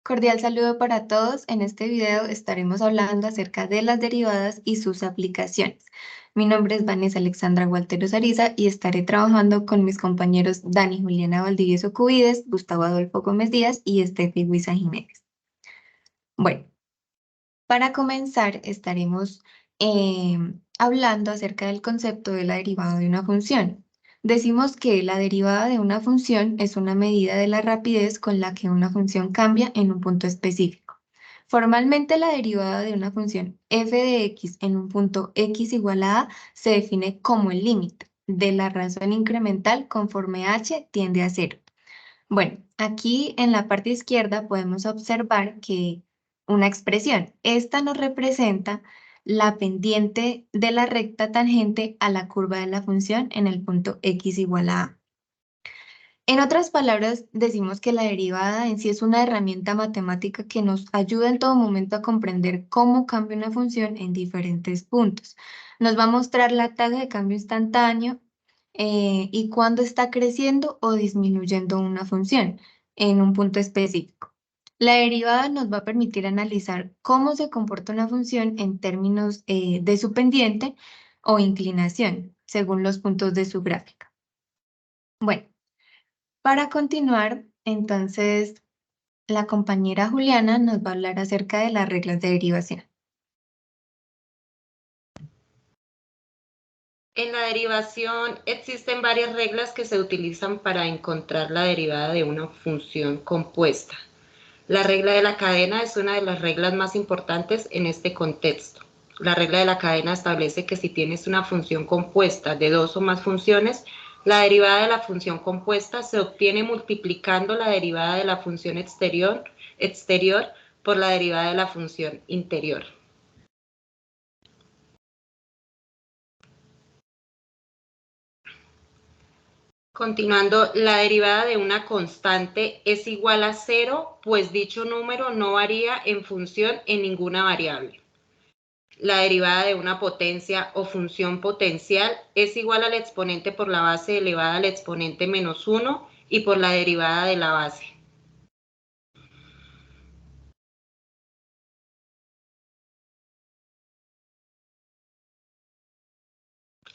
Cordial saludo para todos. En este video estaremos hablando acerca de las derivadas y sus aplicaciones. Mi nombre es Vanessa Alexandra Gualteros Ariza y estaré trabajando con mis compañeros Dani Juliana Valdivieso Cubides, Gustavo Adolfo Gómez Díaz y Estefi Huiza Jiménez. Bueno, para comenzar estaremos hablando acerca del concepto de la derivada de una función. Decimos que la derivada de una función es una medida de la rapidez con la que una función cambia en un punto específico. Formalmente, la derivada de una función f de x en un punto x igual a se define como el límite de la razón incremental conforme h tiende a cero. Bueno, aquí en la parte izquierda podemos observar que una expresión, esta nos representa la pendiente de la recta tangente a la curva de la función en el punto x igual a a. En otras palabras, decimos que la derivada en sí es una herramienta matemática que nos ayuda en todo momento a comprender cómo cambia una función en diferentes puntos. Nos va a mostrar la tasa de cambio instantáneo y cuándo está creciendo o disminuyendo una función en un punto específico. La derivada nos va a permitir analizar cómo se comporta una función en términos de su pendiente o inclinación, según los puntos de su gráfica. Bueno. Para continuar, entonces, la compañera Juliana nos va a hablar acerca de las reglas de derivación. En la derivación existen varias reglas que se utilizan para encontrar la derivada de una función compuesta. La regla de la cadena es una de las reglas más importantes en este contexto. La regla de la cadena establece que si tienes una función compuesta de dos o más funciones, la derivada de la función compuesta se obtiene multiplicando la derivada de la función exterior por la derivada de la función interior. Continuando, la derivada de una constante es igual a 0, pues dicho número no varía en función en ninguna variable. La derivada de una potencia o función potencial es igual al exponente por la base elevada al exponente menos 1 y por la derivada de la base.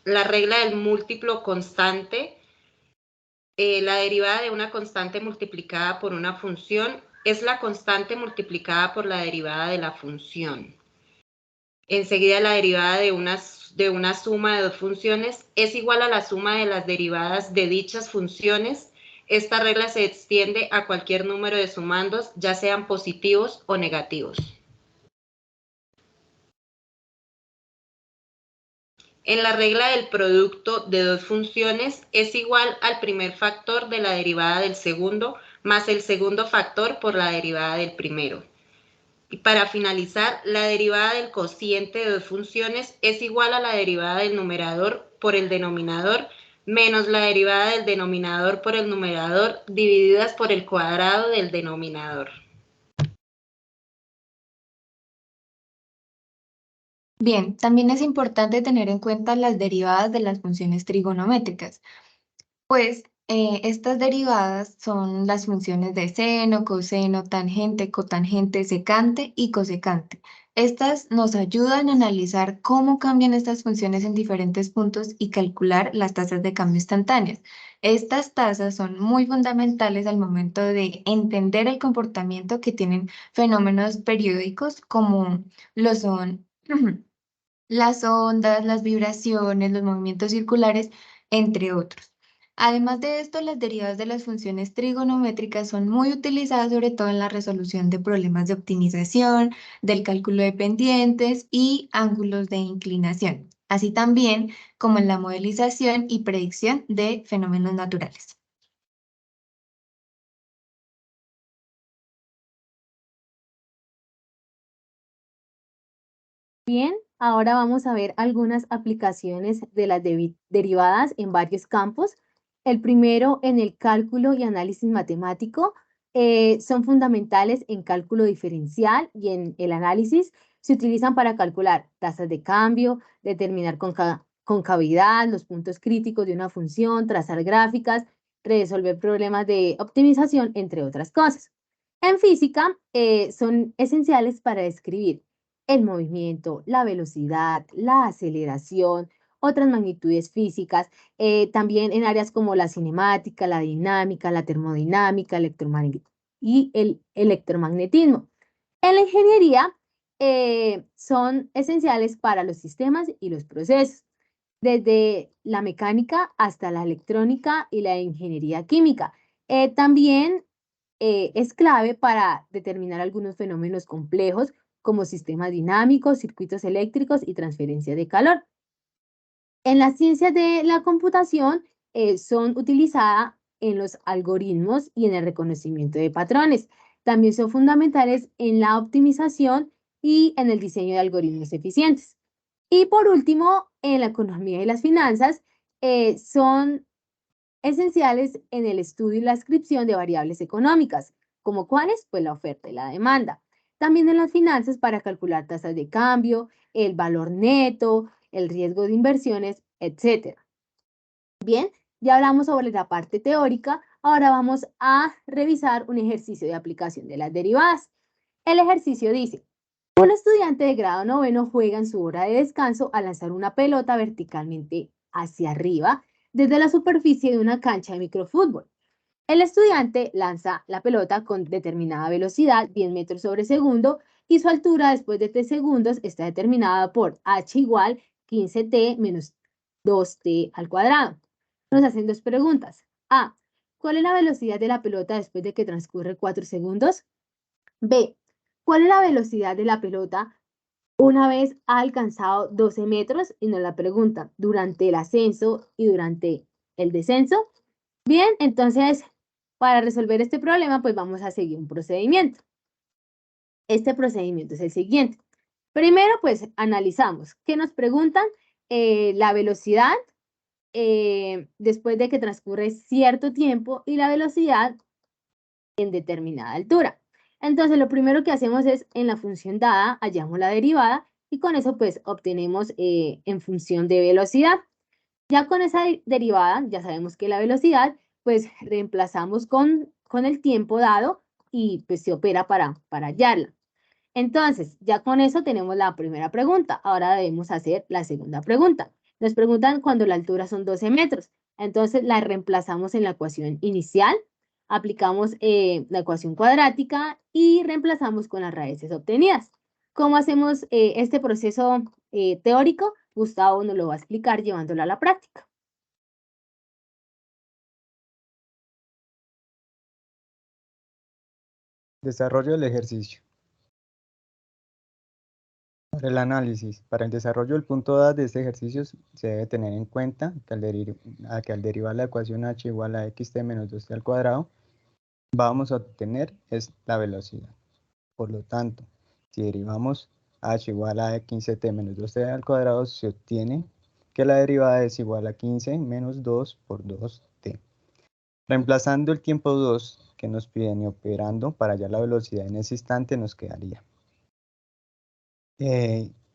La regla del múltiplo constante. La derivada de una constante multiplicada por una función es la constante multiplicada por la derivada de la función. Enseguida, la derivada de una suma de dos funciones es igual a la suma de las derivadas de dichas funciones. Esta regla se extiende a cualquier número de sumandos, ya sean positivos o negativos. En la regla del producto de dos funciones es igual al primer factor de la derivada del segundo más el segundo factor por la derivada del primero. Y para finalizar, la derivada del cociente de dos funciones es igual a la derivada del numerador por el denominador menos la derivada del denominador por el numerador divididas por el cuadrado del denominador. Bien, también es importante tener en cuenta las derivadas de las funciones trigonométricas, pues estas derivadas son las funciones de seno, coseno, tangente, cotangente, secante y cosecante. Estas nos ayudan a analizar cómo cambian estas funciones en diferentes puntos y calcular las tasas de cambio instantáneas. Estas tasas son muy fundamentales al momento de entender el comportamiento que tienen fenómenos periódicos como lo son las ondas, las vibraciones, los movimientos circulares, entre otros. Además de esto, las derivadas de las funciones trigonométricas son muy utilizadas sobre todo en la resolución de problemas de optimización, del cálculo de pendientes y ángulos de inclinación, así también como en la modelización y predicción de fenómenos naturales. Bien, ahora vamos a ver algunas aplicaciones de las derivadas en varios campos. El primero, en el cálculo y análisis matemático, son fundamentales en cálculo diferencial y en el análisis. Se utilizan para calcular tasas de cambio, determinar concavidad, los puntos críticos de una función, trazar gráficas, resolver problemas de optimización, entre otras cosas. En física, son esenciales para describir el movimiento, la velocidad, la aceleración, otras magnitudes físicas, también en áreas como la cinemática, la dinámica, la termodinámica, y el electromagnetismo. En la ingeniería, son esenciales para los sistemas y los procesos, desde la mecánica hasta la electrónica y la ingeniería química. También es clave para determinar algunos fenómenos complejos como sistemas dinámicos, circuitos eléctricos y transferencia de calor. En las ciencias de la computación son utilizadas en los algoritmos y en el reconocimiento de patrones. También son fundamentales en la optimización y en el diseño de algoritmos eficientes. Y por último, en la economía y las finanzas, son esenciales en el estudio y la descripción de variables económicas, como cuáles, pues la oferta y la demanda. También en las finanzas para calcular tasas de cambio, el valor neto, el riesgo de inversiones, etc. Bien, ya hablamos sobre la parte teórica, ahora vamos a revisar un ejercicio de aplicación de las derivadas. El ejercicio dice: un estudiante de grado noveno juega en su hora de descanso a lanzar una pelota verticalmente hacia arriba desde la superficie de una cancha de microfútbol. El estudiante lanza la pelota con determinada velocidad, 10 metros sobre segundo, y su altura después de 3 segundos está determinada por h igual 15t menos 2t al cuadrado. Nos hacen dos preguntas. A. ¿Cuál es la velocidad de la pelota después de que transcurre 4 segundos? B. ¿Cuál es la velocidad de la pelota una vez ha alcanzado 12 metros? Y nos la pregunta durante el ascenso y durante el descenso. Bien, entonces, para resolver este problema, pues vamos a seguir un procedimiento. Este procedimiento es el siguiente. Primero, pues analizamos. ¿Qué nos preguntan? La velocidad después de que transcurre cierto tiempo y la velocidad en determinada altura. Entonces, lo primero que hacemos es, en la función dada, hallamos la derivada y con eso, pues, obtenemos en función de velocidad. Ya con esa derivada, ya sabemos que la velocidad, pues, reemplazamos con el tiempo dado y, pues, se opera para hallarla. Entonces, ya con eso tenemos la primera pregunta. Ahora debemos hacer la segunda pregunta. Nos preguntan cuando la altura son 12 metros. Entonces, la reemplazamos en la ecuación inicial, aplicamos la ecuación cuadrática y reemplazamos con las raíces obtenidas. ¿Cómo hacemos este proceso teórico? Gustavo nos lo va a explicar llevándolo a la práctica. Desarrollo del ejercicio. Para el análisis, para el desarrollo del punto A de este ejercicio se debe tener en cuenta que al derivar la ecuación h igual a xt menos 2t al cuadrado, vamos a obtener es la velocidad. Por lo tanto, si derivamos h igual a 15t menos 2t al cuadrado, se obtiene que la derivada es igual a 15 menos 2 por 2t. Reemplazando el tiempo 2 que nos piden y operando para hallar la velocidad en ese instante, nos quedaría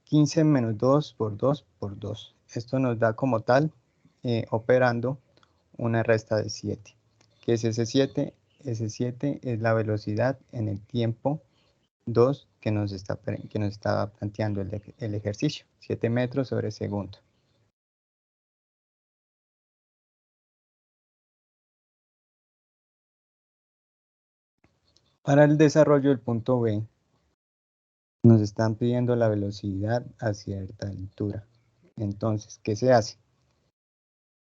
15 menos 2 por 2 por 2. Esto nos da como tal, operando, una resta de 7. ¿Qué es ese 7? Ese 7 es la velocidad en el tiempo 2 que nos está planteando el ejercicio. 7 metros sobre segundo. Para el desarrollo del punto B, nos están pidiendo la velocidad a cierta altura. Entonces, ¿qué se hace?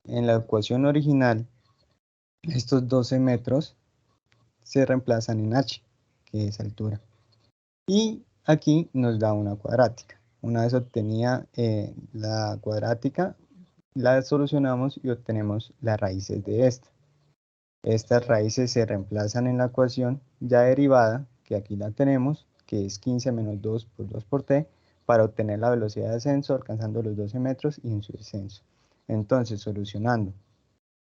En la ecuación original, estos 12 metros se reemplazan en h, que es altura. Y aquí nos da una cuadrática. Una vez obtenida la cuadrática, la solucionamos y obtenemos las raíces de esta. Estas raíces se reemplazan en la ecuación ya derivada, que aquí la tenemos, que es 15 menos 2 por 2 por t, para obtener la velocidad de ascenso alcanzando los 12 metros y en su descenso. Entonces, solucionando,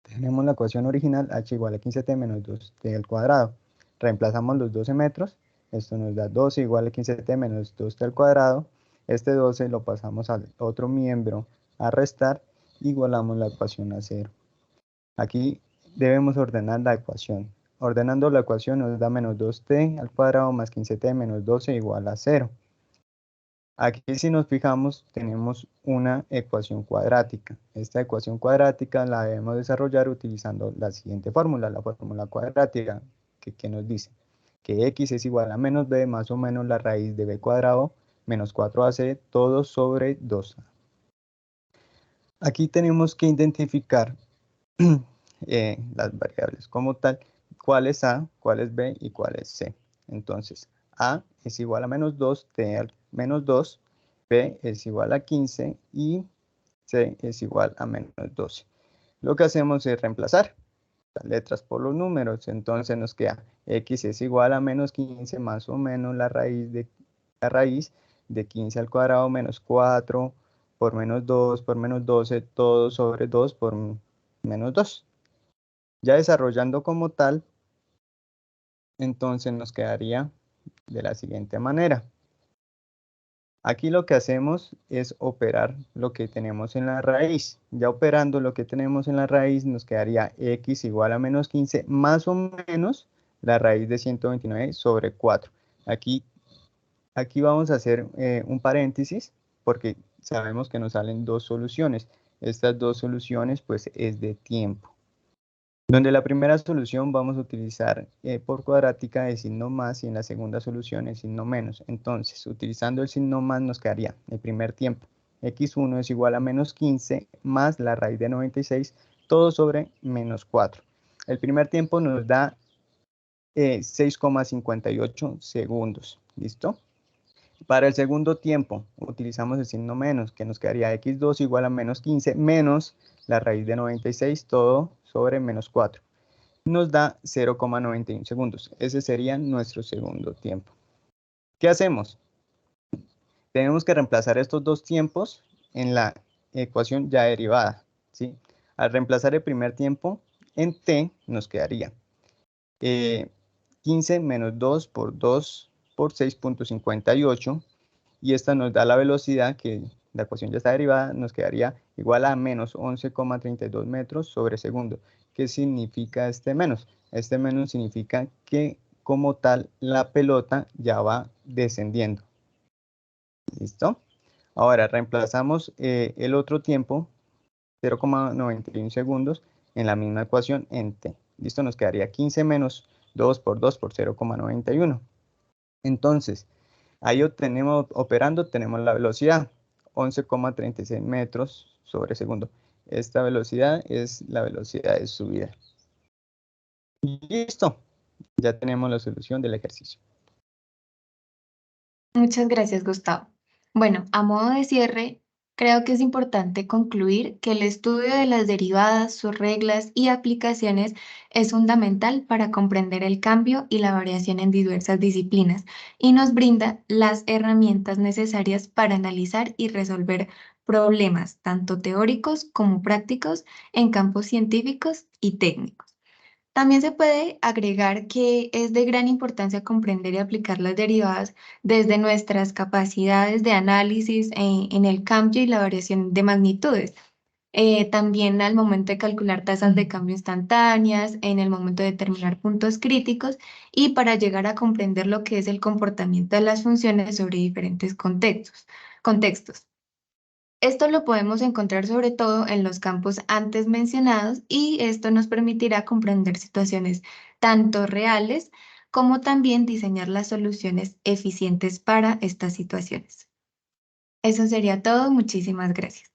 tenemos la ecuación original, h igual a 15t menos 2t al cuadrado. Reemplazamos los 12 metros, esto nos da 12 igual a 15t menos 2t al cuadrado. Este 12 lo pasamos al otro miembro a restar, igualamos la ecuación a 0. Aquí debemos ordenar la ecuación. ordenando la ecuación nos da menos 2t al cuadrado más 15t menos 12 igual a 0. Aquí si nos fijamos tenemos una ecuación cuadrática. Esta ecuación cuadrática la debemos desarrollar utilizando la siguiente fórmula, la fórmula cuadrática, que nos dice que x es igual a menos b más o menos la raíz de b cuadrado menos 4ac todo sobre 2a. Aquí tenemos que identificar las variables como tal, cuál es a, cuál es b y cuál es c. Entonces, a es igual a menos 2, t al menos 2, b es igual a 15 y c es igual a menos 12. Lo que hacemos es reemplazar las letras por los números, entonces nos queda x es igual a menos 15 más o menos la raíz de 15 al cuadrado menos 4 por menos 2 por menos 12 todo sobre 2 por menos 2. Ya desarrollando como tal, entonces nos quedaría de la siguiente manera. Aquí lo que hacemos es operar lo que tenemos en la raíz. Ya operando lo que tenemos en la raíz nos quedaría x igual a menos 15 más o menos la raíz de 129 sobre 4. Aquí vamos a hacer un paréntesis porque sabemos que nos salen dos soluciones. Estas dos soluciones pues es de tiempo. Donde la primera solución vamos a utilizar por cuadrática el signo más y en la segunda solución el signo menos. Entonces, utilizando el signo más nos quedaría el primer tiempo. x1 es igual a menos 15 más la raíz de 96, todo sobre menos 4. El primer tiempo nos da 6,58 segundos. ¿Listo? Para el segundo tiempo utilizamos el signo menos, que nos quedaría x2 igual a menos 15 menos la raíz de 96, todo sobre menos 4. Nos da 0,91 segundos. Ese sería nuestro segundo tiempo. ¿Qué hacemos? Tenemos que reemplazar estos dos tiempos en la ecuación ya derivada, ¿sí? Al reemplazar el primer tiempo en t nos quedaría 15 menos 2 por 6,58 y esta nos da la velocidad que la ecuación ya está derivada, nos quedaría igual a menos 11,32 metros sobre segundo. ¿Qué significa este menos? Este menos significa que como tal la pelota ya va descendiendo. ¿Listo? Ahora reemplazamos el otro tiempo, 0,91 segundos, en la misma ecuación en t. ¿Listo? Nos quedaría 15 menos 2 por 0,91. Entonces, ahí operando tenemos la velocidad, 11,36 metros sobre segundo. Esta velocidad es la velocidad de subida. Listo, ya tenemos la solución del ejercicio. Muchas gracias, Gustavo. Bueno, a modo de cierre, creo que es importante concluir que el estudio de las derivadas, sus reglas y aplicaciones es fundamental para comprender el cambio y la variación en diversas disciplinas y nos brinda las herramientas necesarias para analizar y resolver problemas, tanto teóricos como prácticos, en campos científicos y técnicos. También se puede agregar que es de gran importancia comprender y aplicar las derivadas desde nuestras capacidades de análisis en el cambio y la variación de magnitudes. También al momento de calcular tasas de cambio instantáneas, en el momento de determinar puntos críticos y para llegar a comprender lo que es el comportamiento de las funciones sobre diferentes contextos. Esto lo podemos encontrar sobre todo en los campos antes mencionados y esto nos permitirá comprender situaciones tanto reales como también diseñar las soluciones eficientes para estas situaciones. Eso sería todo. Muchísimas gracias.